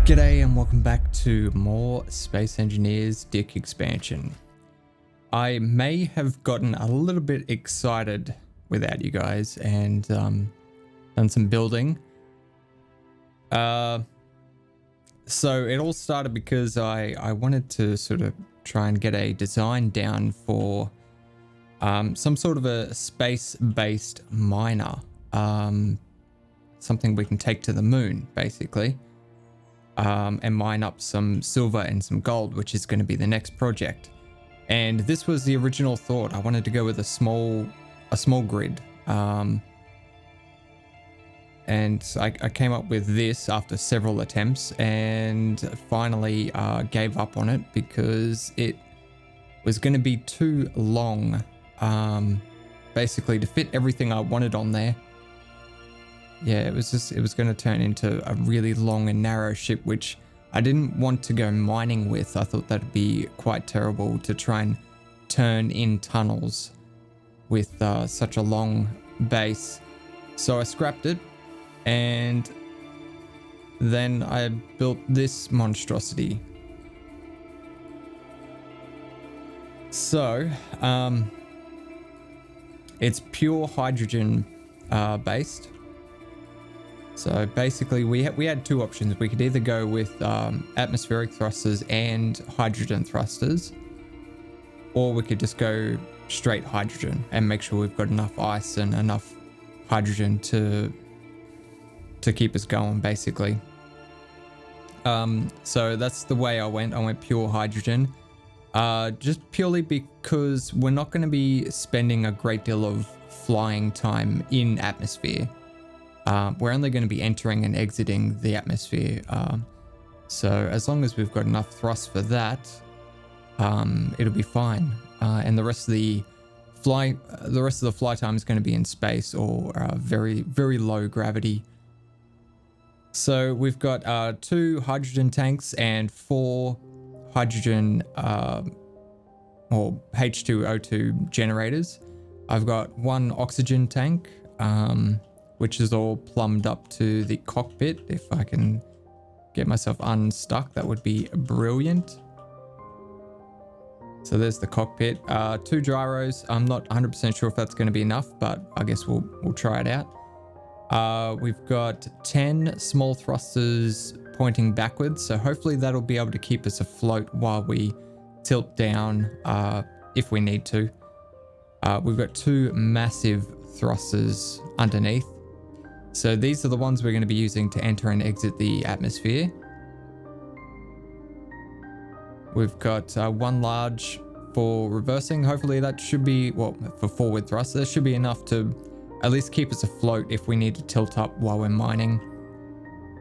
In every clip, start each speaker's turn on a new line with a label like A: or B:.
A: G'day and welcome back to more Space Engineers DIC expansion. I may have gotten a little bit excited without you guys and done some building. So it all started because I wanted to sort of try and get a design down for some sort of a space-based miner. Something we can take to the moon, basically. And mine up some silver and some gold, which is going to be the next project. And this was the original thought. I wanted to go with a small grid. And I came up with this after several attempts and finally gave up on it because it was going to be too long, basically to fit everything I wanted on there. Yeah, it was going to turn into a really long and narrow ship, which I didn't want to go mining with. I thought that'd be quite terrible to try and turn in tunnels with such a long base. So I scrapped it, and then I built this monstrosity. So, it's pure hydrogen based. So basically we had two options. We could either go with atmospheric thrusters and hydrogen thrusters, or we could just go straight hydrogen and make sure we've got enough ice and enough hydrogen to keep us going, basically. So that's the way I went pure hydrogen, just purely because we're not going to be spending a great deal of flying time in atmosphere. We're only going to be entering and exiting the atmosphere. So as long as we've got enough thrust for that, it'll be fine. And the rest of the flight time is going to be in space or very, very low gravity. So we've got 2 hydrogen tanks and 4 hydrogen or H2O2 generators. I've got 1 oxygen tank, which is all plumbed up to the cockpit. If I can get myself unstuck, that would be brilliant. So there's the cockpit. 2 gyros. I'm not 100% sure if that's going to be enough, but I guess we'll try it out. We've got 10 small thrusters pointing backwards, so hopefully that'll be able to keep us afloat while we tilt down if we need to. We've got 2 massive thrusters underneath. So these are the ones we're going to be using to enter and exit the atmosphere. We've got 1 large for reversing. Hopefully that should be, well, for forward thrust. That should be enough to at least keep us afloat if we need to tilt up while we're mining.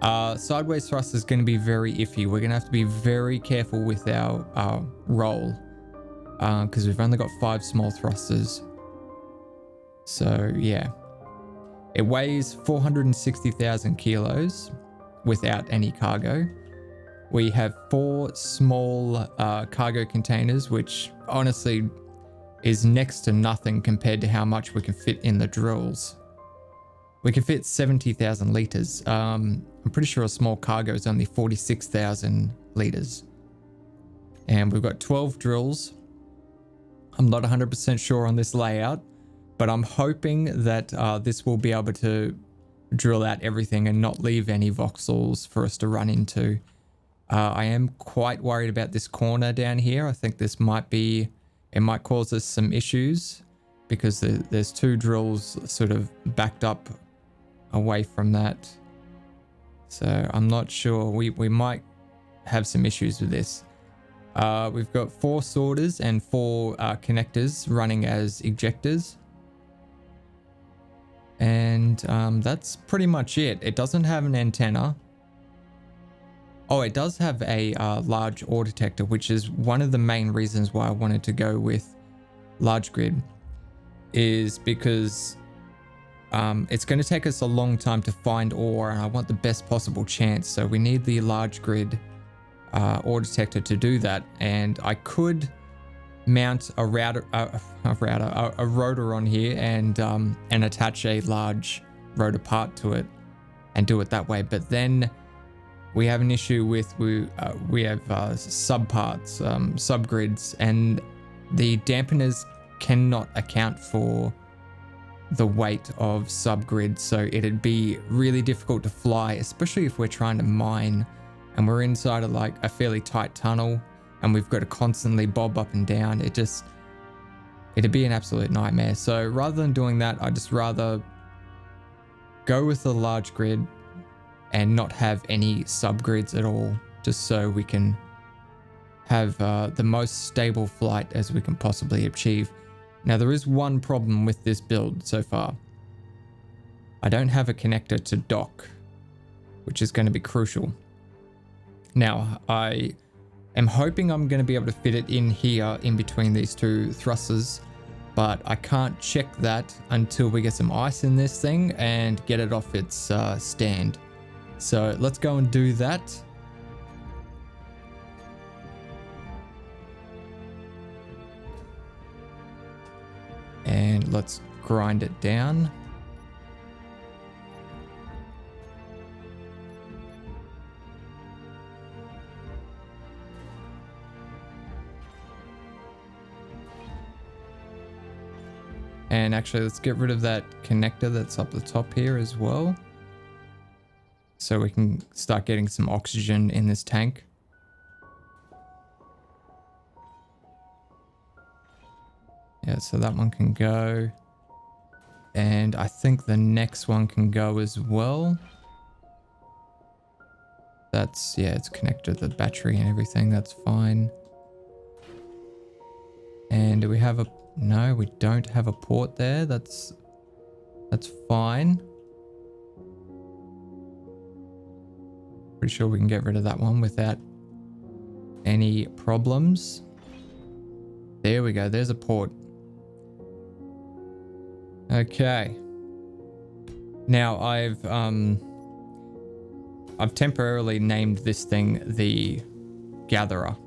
A: Sideways thrust is going to be very iffy. We're going to have to be very careful with our roll because we've only got 5 small thrusters. So yeah. It weighs 460,000 kilos without any cargo. We have 4 small cargo containers, which honestly is next to nothing compared to how much we can fit in the drills. We can fit 70,000 liters. I'm pretty sure a small cargo is only 46,000 liters. And we've got 12 drills. I'm not 100% sure on this layout, but I'm hoping that this will be able to drill out everything and not leave any voxels for us to run into. I am quite worried about this corner down here. I think this might cause us some issues because there's 2 drills sort of backed up away from that. So I'm not sure. We might have some issues with this. We've got 4 sorters and 4 connectors running as ejectors. And that's pretty much it. It doesn't have an antenna. Oh, it does have a large ore detector, which is one of the main reasons why I wanted to go with large grid, is because it's going to take us a long time to find ore and I want the best possible chance. So we need the large grid ore detector to do that. And I could mount a rotor on here and attach a large rotor part to it and do it that way. But then we have an issue with we have subparts, subgrids, and the dampeners cannot account for the weight of subgrids, so it'd be really difficult to fly, especially if we're trying to mine and we're inside of like a fairly tight tunnel and we've got to constantly bob up and down. It'd be an absolute nightmare. So rather than doing that, I'd just rather go with the large grid and not have any subgrids at all, just so we can have the most stable flight as we can possibly achieve. Now, there is one problem with this build so far. I don't have a connector to dock, which is going to be crucial. Now, I am hoping I'm going to be able to fit it in here in between these two thrusters, but I can't check that until we get some ice in this thing and get it off its stand. So let's go and do that. And let's grind it down. And actually, let's get rid of that connector that's up the top here as well, so we can start getting some oxygen in this tank. Yeah, so that one can go. And I think the next one can go as well. That's, yeah, it's connected to the battery and everything. That's fine. And do we have a... No, we don't have a port there. That's fine. Pretty sure we can get rid of that one without any problems. There we go. There's a port. Okay. Now I've temporarily named this thing the Gatherer.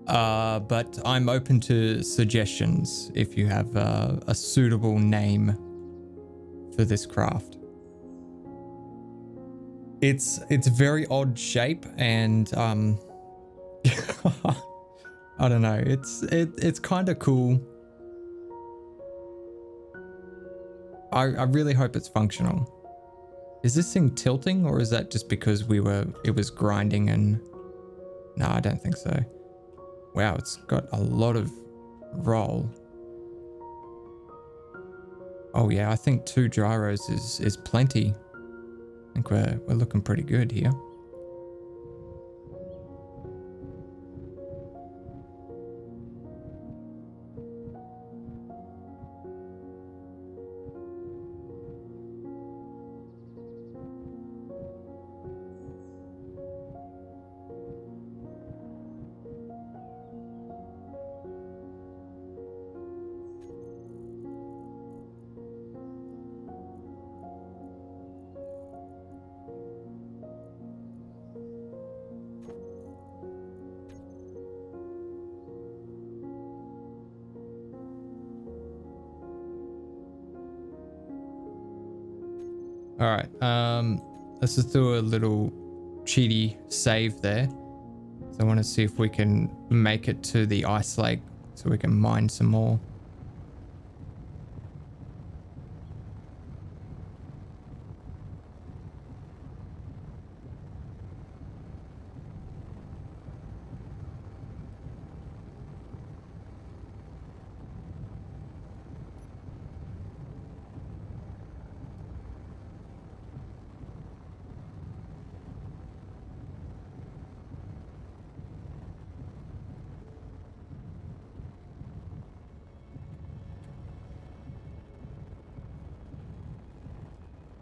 A: But I'm open to suggestions if you have a suitable name for this craft. It's a very odd shape, and I don't know. It's kind of cool. I really hope it's functional. Is this thing tilting, or is that just because it was grinding and... No, I don't think so. Wow, it's got a lot of roll. Oh yeah, I think 2 gyros is plenty. I think we're looking pretty good here. All right, let's just do a little cheaty save there. So I want to see if we can make it to the ice lake so we can mine some more.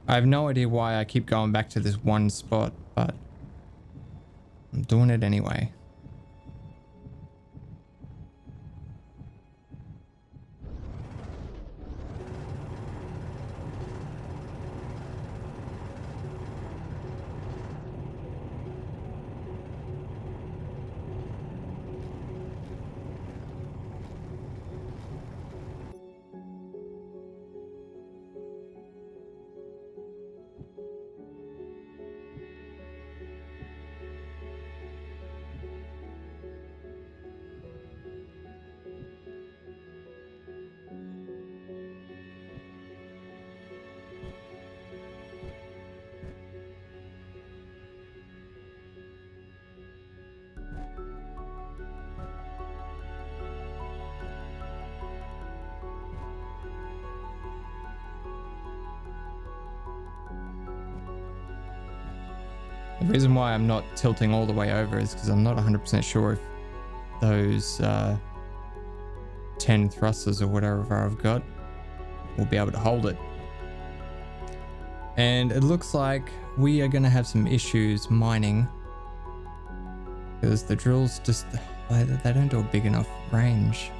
A: I have no idea why I keep going back to this one spot, but I'm doing it anyway. The reason why I'm not tilting all the way over is because I'm not 100% sure if those 10 thrusters or whatever I've got will be able to hold it. And it looks like we are going to have some issues mining because the drills just, they don't do a big enough range.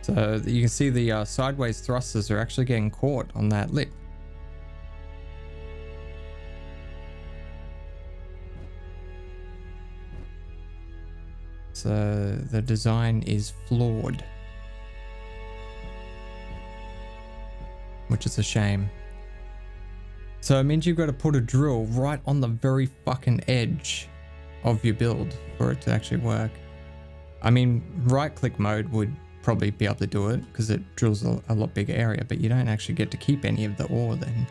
A: So you can see the sideways thrusters are actually getting caught on that lip. So the design is flawed, which is a shame. So it means you've got to put a drill right on the very fucking edge of your build for it to actually work. I mean, right click mode would probably be able to do it because it drills a lot bigger area, but you don't actually get to keep any of the ore then.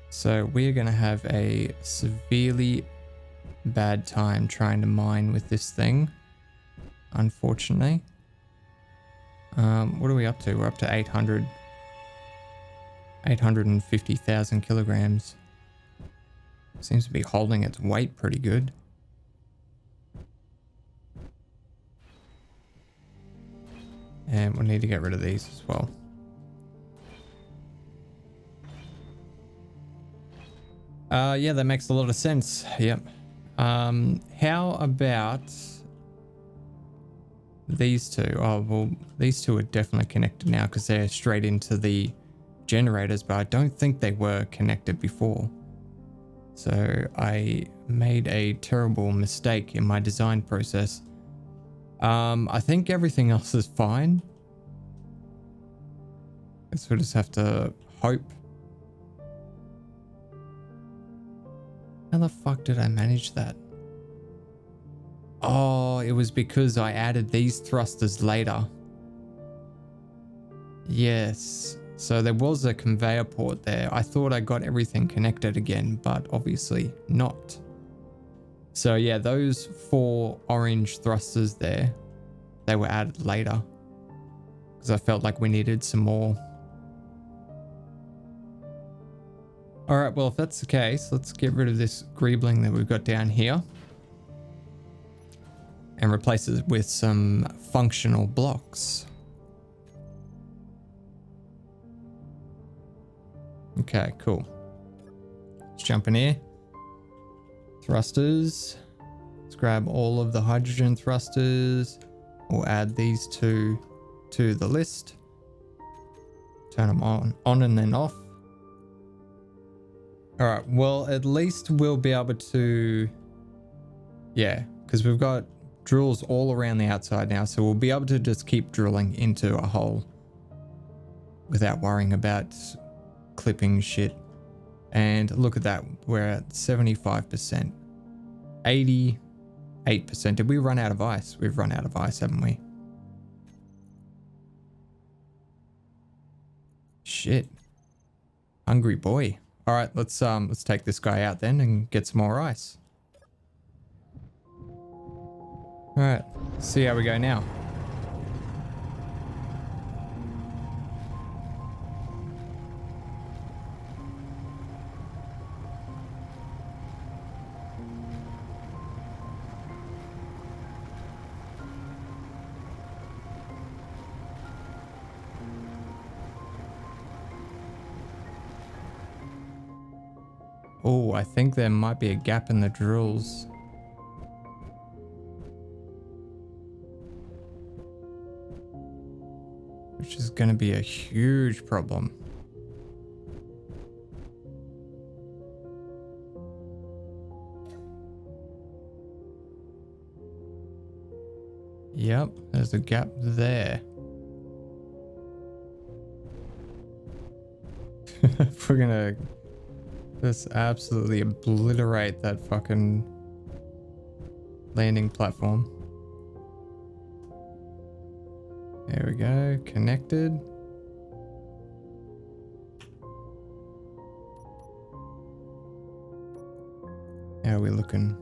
A: So we're going to have a severely bad time trying to mine with this thing, unfortunately. What are we up to? We're up to 850,000 kilograms. Seems to be holding its weight pretty good. And we'll need to get rid of these as well. Yeah, that makes a lot of sense. Yep. How about these two? Oh, well, these two are definitely connected now because they're straight into the generators, but I don't think they were connected before. So I made a terrible mistake in my design process. I think everything else is fine. Guess we'll just have to hope. How the fuck did I manage that? Oh, it was because I added these thrusters later. Yes. So there was a conveyor port there. I thought I got everything connected again, but obviously not. So yeah, those 4 orange thrusters there, they were added later because I felt like we needed some more. All right, well, if that's the case, let's get rid of this greebling that we've got down here and replace it with some functional blocks. Okay, cool. Let's jump in here. Thrusters. Let's grab all of the hydrogen thrusters. We'll add these two to the list. Turn them on and then off. All right, well, at least we'll be able to, yeah, because we've got drills all around the outside now, so we'll be able to just keep drilling into a hole without worrying about clipping shit. And look at that, we're at 75%, 88%. Did we run out of ice? We've run out of ice, haven't we? Shit, hungry boy. All right, let's take this guy out then and get some more ice. All right, see how we go now. Oh, I think there might be a gap in the drills. Which is going to be a huge problem. Yep, there's a gap there. We're gonna just absolutely obliterate that fucking landing platform. There we go, connected. How are we looking?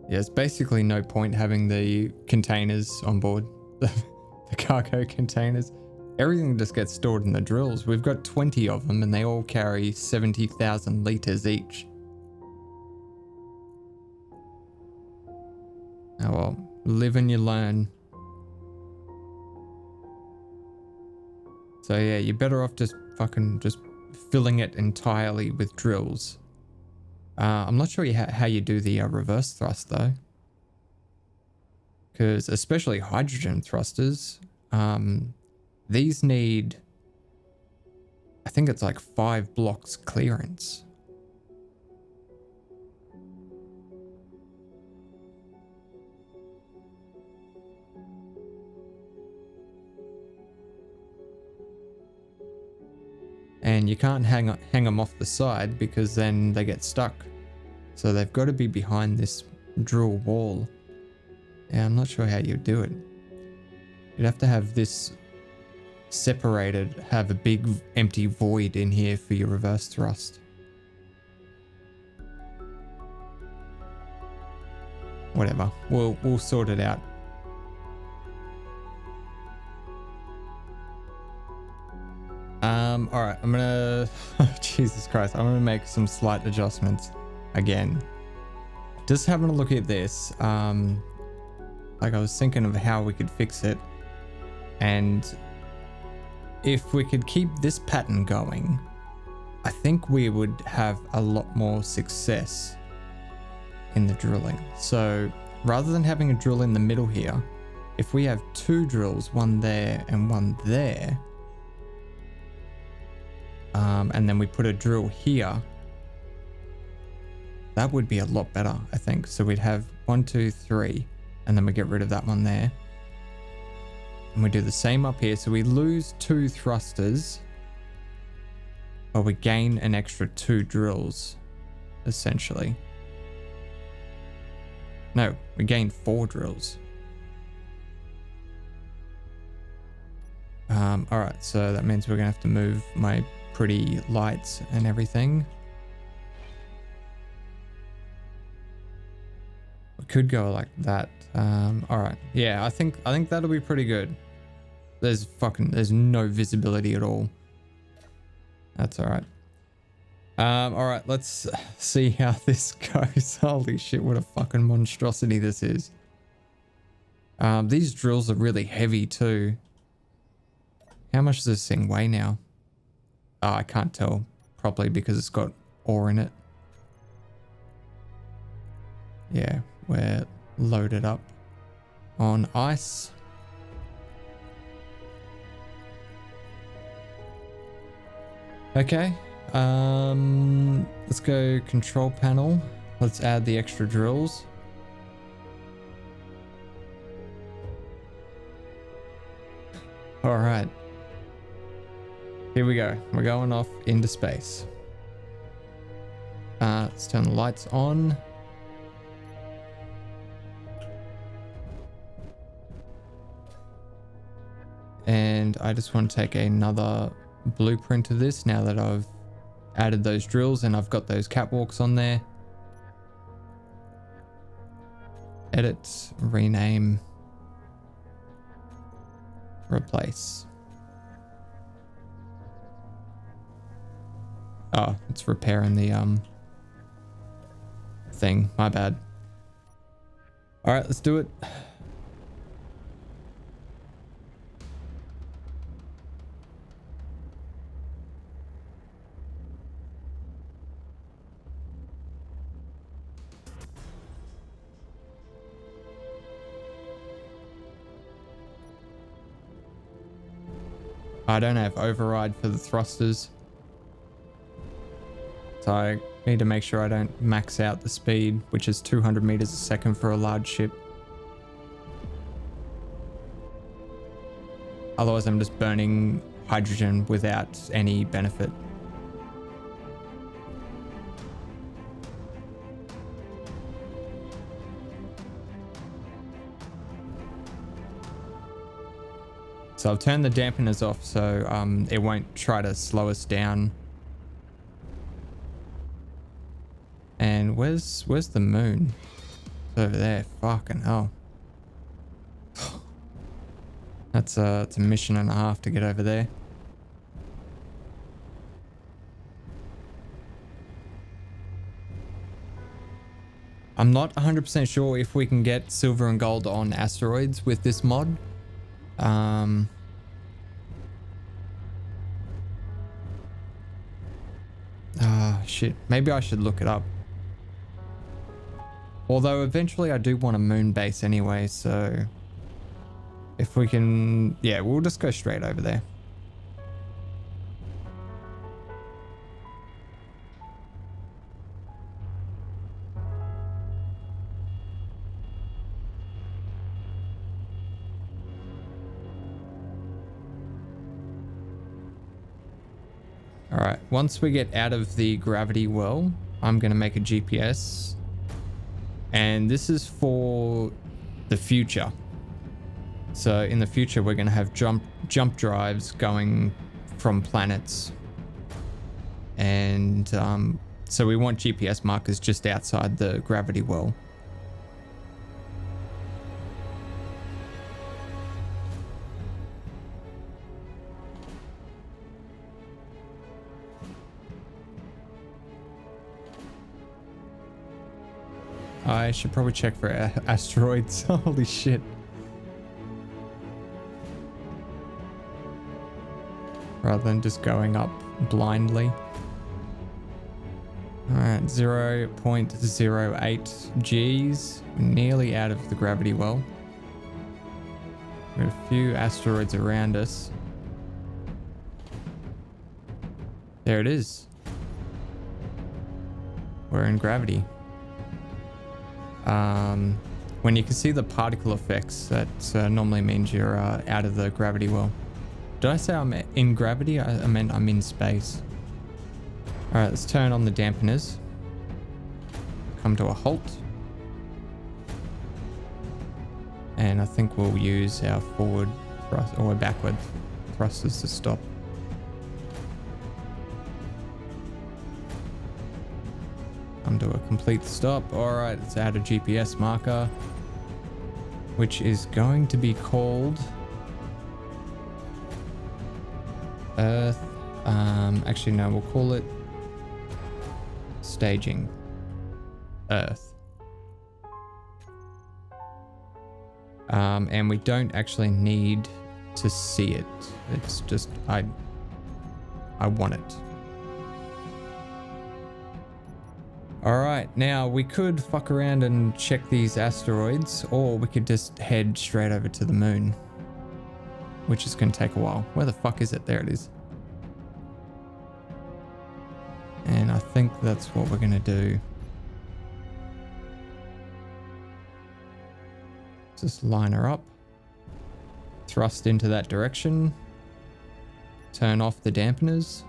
A: Yeah, it's basically no point having the containers on board, the cargo containers. Everything just gets stored in the drills. We've got 20 of them and they all carry 70,000 liters each. Oh well, live and you learn. So yeah, you're better off just filling it entirely with drills. I'm not sure how you do the reverse thrust though. Because especially hydrogen thrusters, these need, I think it's like 5 blocks clearance. And you can't hang them off the side because then they get stuck. So they've got to be behind this drill wall. Yeah, I'm not sure how you do it. You'd have to have this separated, have a big empty void in here for your reverse thrust. Whatever, we'll sort it out. All right, I'm gonna, Jesus Christ, I'm gonna make some slight adjustments again. Just having a look at this, like I was thinking of how we could fix it, and if we could keep this pattern going, I think we would have a lot more success in the drilling. So rather than having a drill in the middle here, if we have 2 drills, one there and one there, and then we put a drill here, that would be a lot better, I think. So we'd have 1, 2, 3, and then we get rid of that one there. And we do the same up here. So we lose 2 thrusters, but we gain an extra 2 drills, essentially. No, we gain 4 drills. All right, so that means we're gonna have to move my pretty lights and everything. We could go like that. All right, yeah, I think that'll be pretty good. There's no visibility at all. That's all right. All right, let's see how this goes. Holy shit, what a fucking monstrosity this is. These drills are really heavy too. How much does this thing weigh now? Oh, I can't tell properly because it's got ore in it. Yeah, we're loaded up on ice. Okay, let's go control panel. Let's add the extra drills. All right. Here we go. We're going off into space. Let's turn the lights on. And I just want to take another blueprint of this now that I've added those drills and I've got those catwalks on there. Edit, rename, replace. Oh, it's repairing the thing. My bad. All right, let's do it. I don't have override for the thrusters, so I need to make sure I don't max out the speed, which is 200 meters a second for a large ship. Otherwise I'm just burning hydrogen without any benefit. So I've turned the dampeners off so it won't try to slow us down. And where's the moon? It's over there. Fucking hell. It's a mission and a half to get over there. I'm not 100% sure if we can get silver and gold on asteroids with this mod. Shit. Maybe I should look it up. Although eventually I do want a moon base anyway, so if we can, yeah, we'll just go straight over there. All right, once we get out of the gravity well, I'm going to make a GPS. And this is for the future. So in the future, we're going to have jump drives going from planets. And so we want GPS markers just outside the gravity well. I should probably check for asteroids. Holy shit. Rather than just going up blindly. Alright, 0.08 Gs. Nearly out of the gravity well. We've got a few asteroids around us. There it is. We're in gravity. When you can see the particle effects, that normally means you're out of the gravity well. Did I say I'm in gravity? I meant I'm in space. All right, let's turn on the dampeners. Come to a halt. And I think we'll use our forward thrust or backward thrusters to stop. Come to a complete stop. All right, let's add a GPS marker, which is going to be called Earth. Actually, no, we'll call it staging Earth. And we don't actually need to see it. It's just I want it. Alright, now we could fuck around and check these asteroids, or we could just head straight over to the moon, which is going to take a while. Where the fuck is it? There it is. And I think that's what we're going to do. Just line her up, thrust into that direction, turn off the dampeners,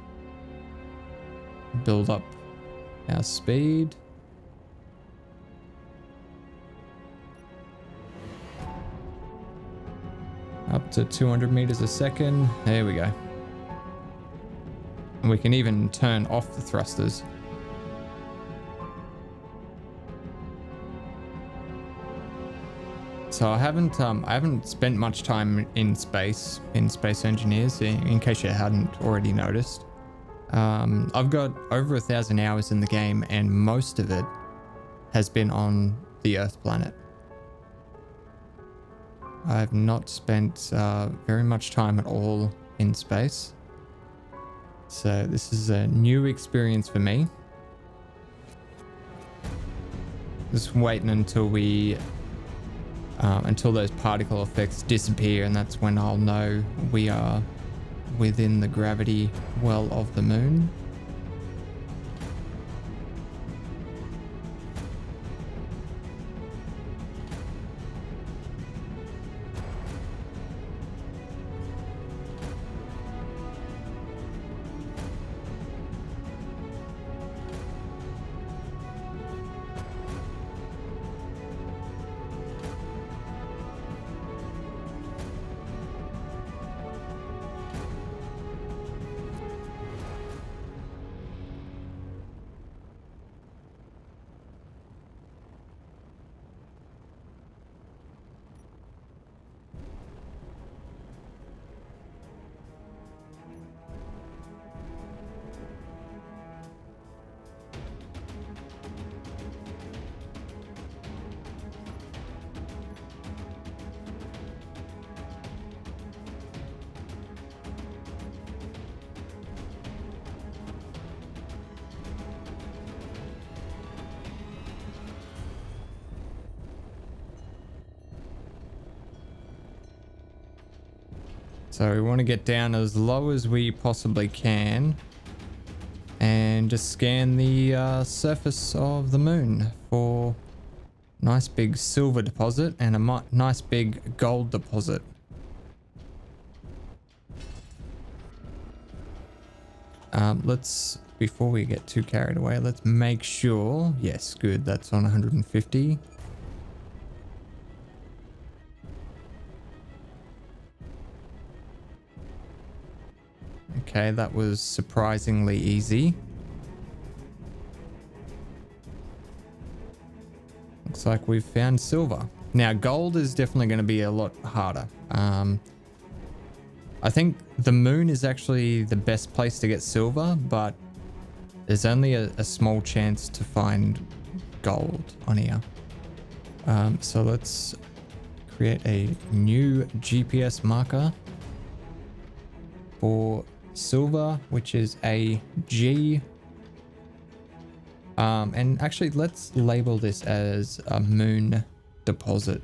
A: build up our speed. Up to 200 meters a second. There we go. And we can even turn off the thrusters. So I haven't spent much time in Space Engineers, in case you hadn't already noticed. I've got over 1,000 hours in the game, and most of it has been on the Earth planet. I've not spent very much time at all in space. So this is a new experience for me. Just waiting until until those particle effects disappear, and that's when I'll know we are within the gravity well of the moon. So we want to get down as low as we possibly can and just scan the surface of the moon for a nice big silver deposit and a nice big gold deposit. Before we get too carried away, let's make sure. Yes, good. That's on 150. Okay, that was surprisingly easy. Looks like we've found silver. Now, gold is definitely going to be a lot harder. I think the moon is actually the best place to get silver, but there's only a small chance to find gold on here. So let's create a new GPS marker for silver, which is a G. And actually, let's label this as a moon deposit.